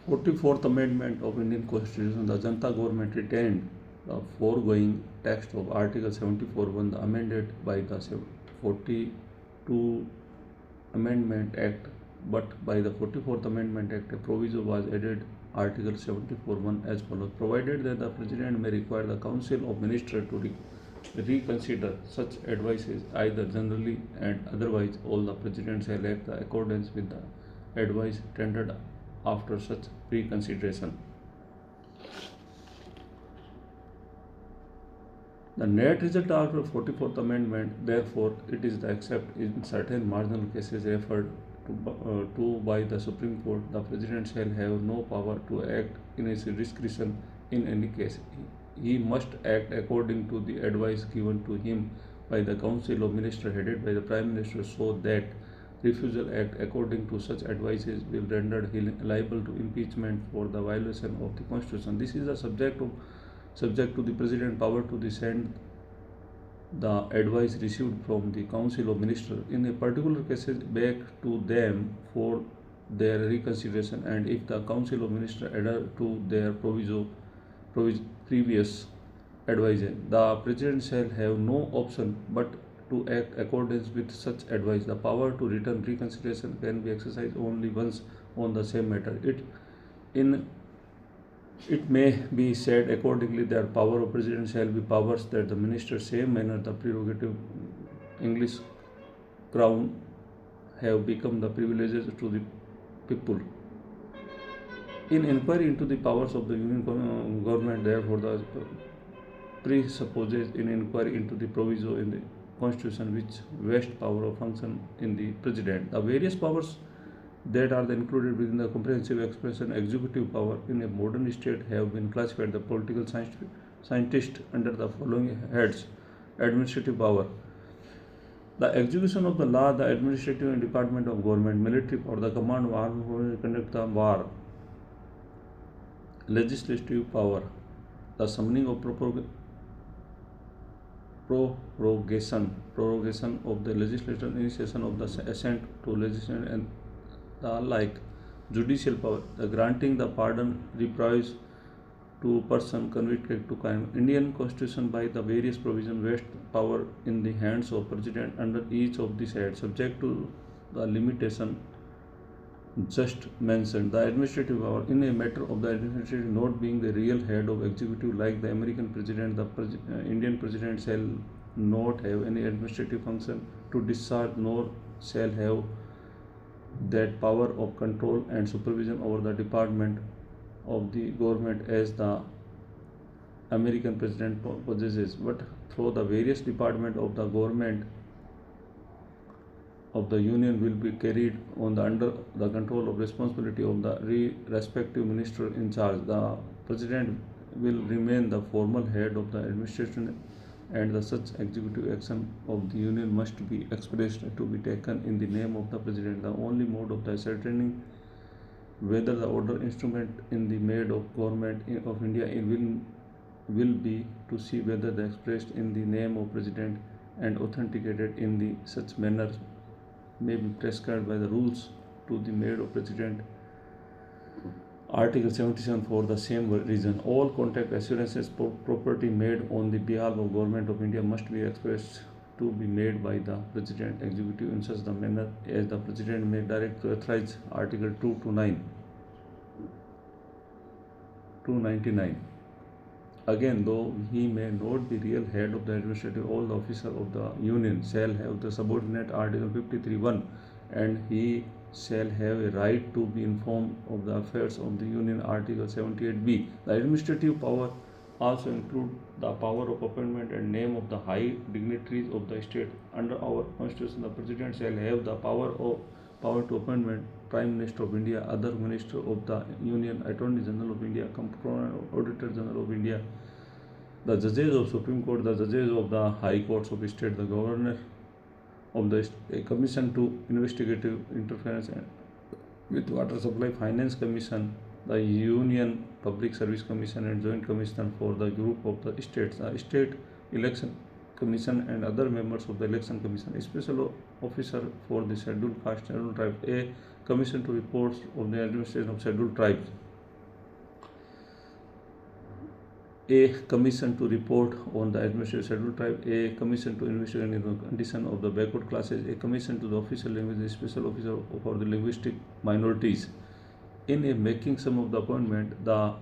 44th Amendment of Indian Constitution, the Janata government retained the foregoing text of Article 74(1), the amended by the 42 Amendment Act, but by the 44th Amendment Act, a proviso was added, Article 74(1) as follows: provided that the President may require the Council of Ministers to reconsider such advices either generally and otherwise, all the President shall act in accordance with the advice tendered after such reconsideration. The net result after 44th Amendment, therefore, it is the except in certain marginal cases referred to by the Supreme Court, the President shall have no power to act in his discretion in any case. He must act according to the advice given to him by the Council of Ministers headed by the Prime Minister, so that refusal act according to such advices will render him liable to impeachment for the violation of the Constitution. This is the subject to the President power to send the advice received from the Council of Ministers in a particular cases back to them for their reconsideration, and if the Council of Ministers adhere to their previous advice, the President shall have no option but to act accordance with such advice. The power to return reconsideration can be exercised only once on the same matter. It may be said accordingly that power of President shall be powers that the minister same manner the prerogative English crown have become the privileges to the people. In inquiry into the powers of the Union government, therefore, the presupposes in inquiry into the proviso in the Constitution which vest power of function in the President. The various powers that are included within the comprehensive expression executive power in a modern state have been classified the political scientist under the following heads: administrative power, the execution of the law, the administrative and department of government; military power, the command of armed forces conduct the war; legislative power, the summoning of prorogation of the legislature, initiation of the assent to legislation and the like; judicial power, the granting the pardon, reprise to person convicted to crime. Indian Constitution by the various provisions vests power in the hands of President under each of these heads, subject to the limitation just mentioned. The administrative power, in a matter of the administrative not being the real head of executive like the American President, the Indian President shall not have any administrative function to discharge, nor shall have that power of control and supervision over the department of the government as the American President possesses, but through the various departments of the government of the Union will be carried on under the control of responsibility of the respective minister in charge. The President will remain the formal head of the administration, and the such executive action of the Union must be expressed to be taken in the name of the President. The only mode of ascertaining whether the order instrument in the made of government of India will be to see whether they expressed in the name of President and authenticated in the such manner may be prescribed by the rules to the made of President. Article 77 for the same reason, all contract assurances property made on the behalf of Government of India must be expressed to be made by the President Executive in such the manner as the President may direct to authorize. Article 299. Again, though he may not be real head of the administrative, all the officer of the Union shall have the subordinate Article 53(1), and he shall have a right to be informed of the affairs of the Union. Article 78(b). The administrative power also include the power of appointment and name of the high dignitaries of the state. Under our Constitution, the President shall have the power to appointment Prime Minister of India, other Minister of the Union, Attorney General of India, Comptroller, Auditor General of India, the judges of Supreme Court, the judges of the High Courts of State, the Governor of the Commission to Investigative Interference with Water Supply, Finance Commission, the Union Public Service Commission and Joint Commission for the group of the states, the State Election Commission and other members of the Election Commission, a special officer for the scheduled caste, scheduled tribes, a commission to reports of the administration of scheduled tribes. A commission to report on the administrative scheduled tribe, a commission to investigate the condition of the backward classes, a commission to the official language, a special officer for the linguistic minorities. In a making some of the appointment, the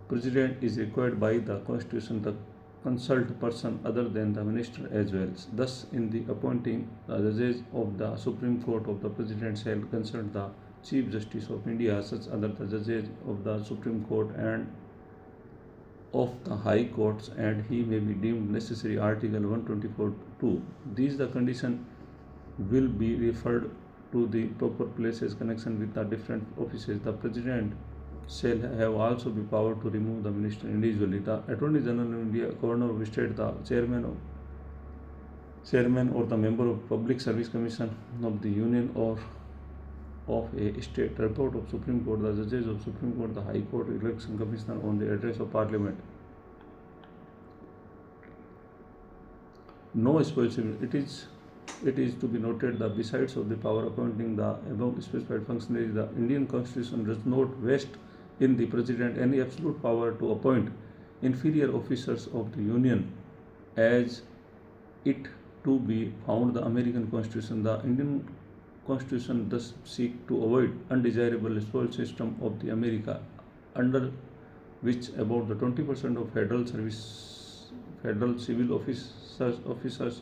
president is required by the constitution to consult person other than the minister as well. Thus, in the appointing the judges of the Supreme Court of the president shall consult the Chief Justice of India, such other the judges of the Supreme Court and of the High Courts, and he may be deemed necessary. Article 124(2). These the condition will be referred to the proper places connection with the different offices. The President shall have also the power to remove the minister individually. The Attorney General of India, Governor of the State, the chairman or the member of Public Service Commission of the Union or of a state, report of Supreme Court, the judges of Supreme Court, the High Court, Election Commissioner on the address of Parliament. No spoilation. It is to be noted that besides of the power appointing the above specified functionaries, the Indian Constitution does not vest in the President any absolute power to appoint inferior officers of the Union, as it to be found the American Constitution. The Indian Constitution thus seek to avoid undesirable spoil system of the America, under which about the 20% of federal civil offices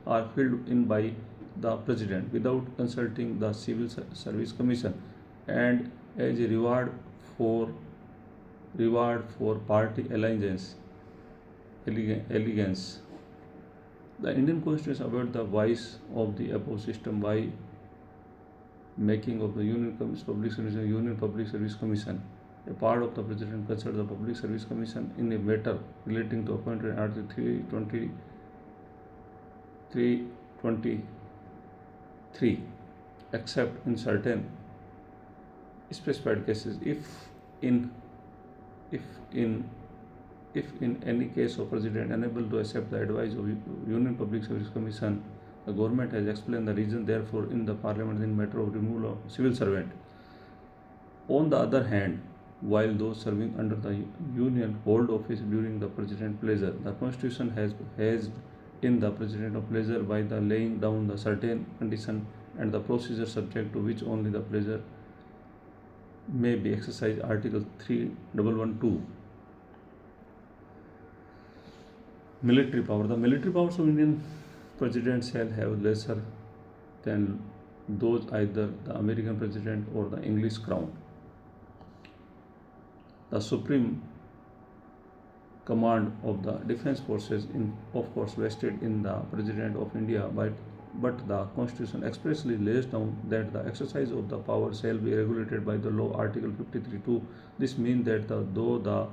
are filled in by the President without consulting the Civil Service Commission, and as a for reward for party elegance. The Indian Constitution avoids the vice of the above system by making of the Union Public Service Commission a part of the President consults the Public Service Commission in a matter relating to appointment Article 323, except in certain specified cases. If in any case of President unable to accept the advice of Union Public Service Commission, the government has explained the reason therefore in the Parliament in matter of removal of civil servant. On the other hand, while those serving under the Union hold office during the President's pleasure, the Constitution has in the President of pleasure by the laying down the certain condition and the procedure subject to which only the pleasure may be exercised. Article 3112. Military power. The military powers of Indian President shall have lesser than those either the American President or the English Crown. The supreme command of the defense forces of course vested in the President of India, but the Constitution expressly lays down that the exercise of the power shall be regulated by the law. Article 53(2). This means that though the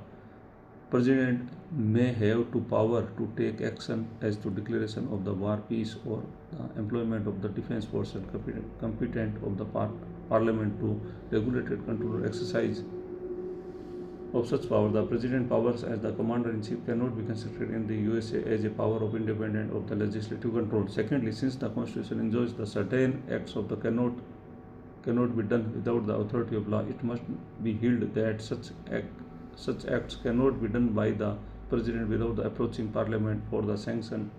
President may have to power to take action as to declaration of the war, peace, or the employment of the defense forces competent of the Parliament to regulate and control exercise of such power. The President powers as the Commander-in-Chief cannot be considered in the USA as a power of independent of the legislative control. Secondly, since the Constitution enjoys the certain acts of the cannot be done without the authority of law, it must be held that such acts cannot be done by the President without the approaching Parliament for the sanction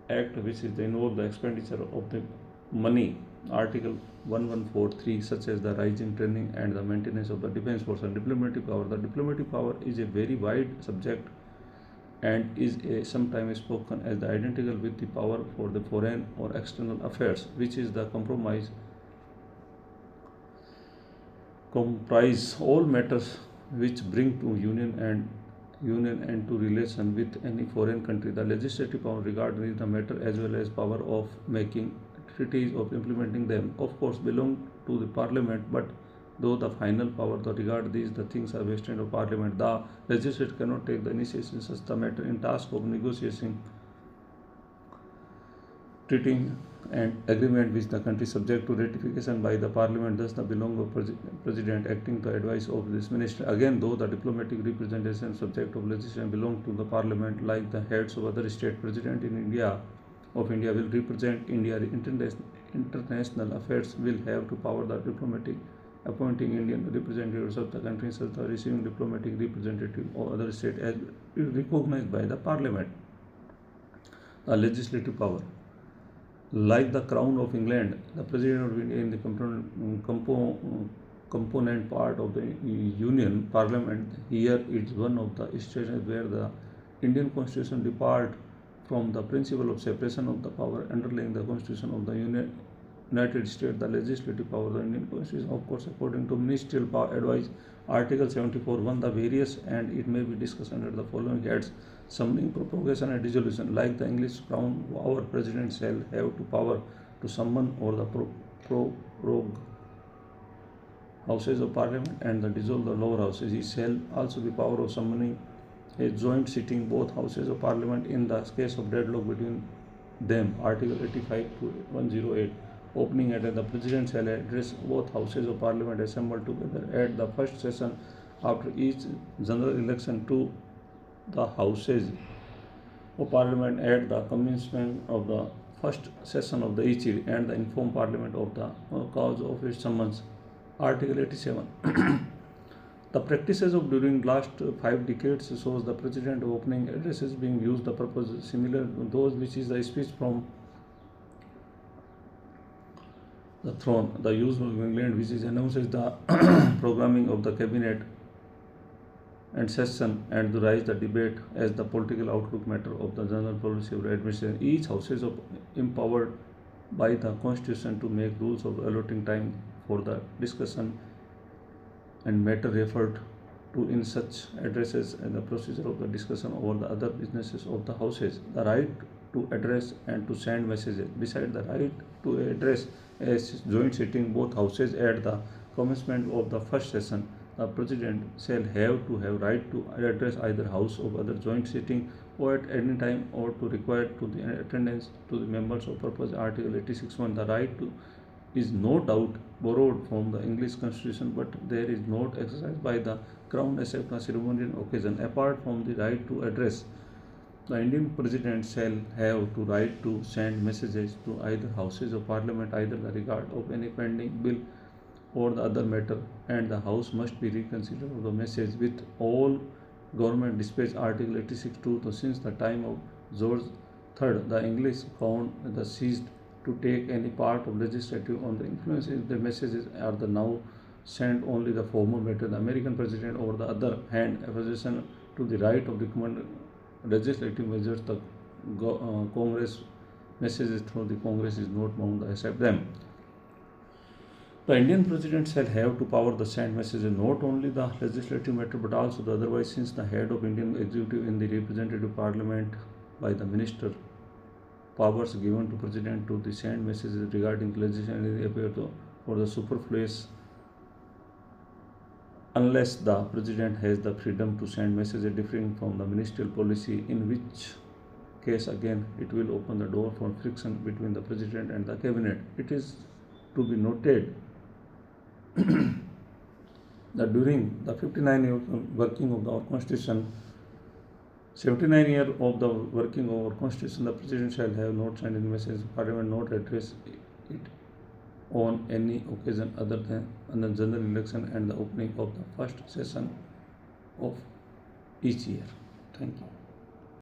act, which is involve the expenditure of the money. Article 1143, such as the rising, training, and the maintenance of the defense force. And diplomatic power. The diplomatic power is a very wide subject and is sometimes spoken as the identical with the power for the foreign or external affairs, which is the comprise all matters which bring to union and to relation with any foreign country. The legislative power regarding the matter as well as power of making treaties of implementing them of course belong to the Parliament, but though the final power to regard these the things are vested of Parliament, the legislature cannot take the initiation in such the matter in task of negotiating treating and agreement which the country subject to ratification by the Parliament. Thus the belong of President acting to advice of this minister. Again, though the diplomatic representation subject of legislation belong to the Parliament, like the heads of other state, President in India will represent India in international affairs, will have to power the diplomatic appointing Indian representatives of the country such as receiving diplomatic representative or other state as recognized by the parliament. The legislative power. Like the Crown of England, the President of India is the component part of the Union Parliament. Here it's one of the institutions where the Indian Constitution depart from the principle of separation of the power underlying the Constitution of the United States. The legislative power of the Indian Constitution, of course, according to ministerial power advice, Article 74(1), the various and it may be discussed under the following heads: summoning, prorogation, and dissolution. Like the English Crown, our President shall have to power to summon or the prorogue houses of Parliament and the dissolve the lower houses. He shall also be power of summoning a joint sitting both houses of Parliament in the case of deadlock between them. Article 85 to 108. Opening at the President shall address both houses of Parliament assembled together at the first session after each general election to the houses of Parliament at the commencement of the first session of the each year and the inform Parliament of the cause of its summons. Article 87. The practices of during last 5 decades shows the President opening addresses being used the purpose similar to those which is the speech from the throne. The use of England which is announces the programming of the cabinet and session and to raise the debate as the political outlook matter of the general policy of the administration. Each house is empowered by the Constitution to make rules of allotting time for the discussion and matter referred to in such addresses and the procedure of the discussion over the other businesses of the houses. The right to address and to send messages. Beside the right to address a joint sitting both houses at the commencement of the first session, the President shall have right to address either house of other joint sitting or at any time or to require to the attendance to the members of purpose. Article 86(1). The right to is no doubt borrowed from the English Constitution, but there is not exercised by the Crown except on ceremonial occasion. Apart from the right to address, the Indian President shall have to right to send messages to either houses of Parliament, either the regard of any pending bill or the other matter, and the House must be reconsidered of the message with all government dispatch. Article 86(2). So since the time of George III, the English found the seized to take any part of legislative on the influence the messages are the now sent only the former matter. The American President, on the other hand, opposition to the right of recommend legislative measures, the Congress messages through the Congress is not bound to accept them. The Indian President shall have to power the send messages not only the legislative matter but also the otherwise, since the head of Indian executive in the representative parliament by the minister. Powers given to President to the send messages regarding legislation appear for the superfluous unless the President has the freedom to send messages differing from the ministerial policy, in which case again it will open the door for friction between the President and the Cabinet. It is to be noted that during the 59 years working of our Constitution, 79 years of the working of our Constitution, the President shall have not sent any message to Parliament, not address it on any occasion other than on the general election and the opening of the first session of each year. Thank you.